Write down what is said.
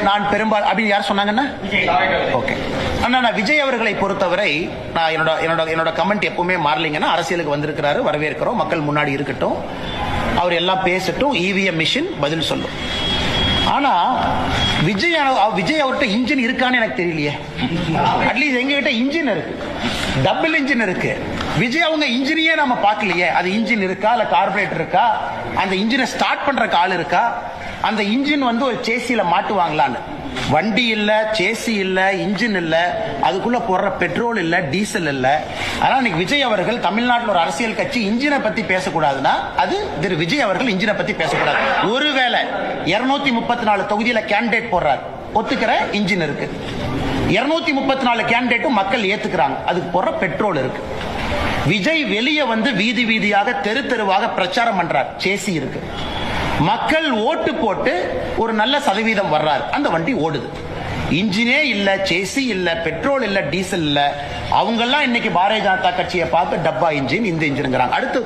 நான் பெரும்பாலும் அப்படின்னு யார் சொன்னாங்கன்னா ஓகே. ஆனா விஜய் அவர்களை பொறுத்தவரை நான் என்னோட கமெண்ட் எப்பவுமே மாறலிங்கன்னா, அரசியலுக்கு வந்திருக்கிறாரு, வரவேற்கிறோம், மக்கள் முன்னாடி இருக்கட்டும், அவர் எல்லாம் பேசட்டும், இவிஎம் மிஷின் பதில் சொல்லும். ஆனா விஜய் அவர்கிட்ட இன்ஜின் இருக்கான்னு எனக்கு தெரியலையே. அட்லீஸ்ட் எங்க கிட்ட இன்ஜின் இருக்கு, டபுள் இன்ஜின் இருக்கு. விஜய் அவங்க இன்ஜினையே நம்ம பார்க்கலையே. அது இன்ஜின் இருக்கா, இல்ல கார்பரேட்டர் இருக்கா, அந்த இன்ஜினை ஸ்டார்ட் பண்ற ஆள் இருக்கா, அந்த இன்ஜின் ஒரு சேசியில மாட்டுவாங்களான்னு. வண்டி இல்ல, சேசி இல்ல, இன்ஜின் இல்ல, அதுக்குள்ள போடுற பெட்ரோல் இல்ல, டீசல் இல்ல. ஆனா இன்னைக்கு விஜய் அவர்கள் தமிழ்நாட்டில் ஒரு அரசியல் கட்சி இன்ஜினை பத்தி பேசக்கூடாதுன்னா அது திரு விஜய் அவர்கள் இன்ஜினை பத்தி பேசக்கூடாது. ஒருவேளை 234 தொகுதியில கேண்டிடேட் போடுறாரு, ஒத்துக்கிற இன்ஜின் இருக்கு. 234 கேண்டிடேட்டும் மக்கள் ஏத்துக்கிறாங்க, அதுக்கு போடுற பெட்ரோல் இருக்கு. விஜய் வெளியே வீதி வீதியாக தெரு தெருவாக பிரச்சாரம் பண்றார், சேசி இருக்கு. மக்கள் ஓட்டு போட்டு ஒரு நல்ல சதவீதம் வர்றாரு, அந்த வண்டி ஓடுது. இன்ஜினே இல்ல, சேசி இல்ல, பெட்ரோல் இல்ல, டீசல் இல்ல. அவங்க எல்லாம் இன்னைக்கு பாரதிய ஜனதா கட்சியை பார்த்து டப்பா இன்ஜின், இந்த இன்ஜின்ங்கிறாங்க. அடுத்து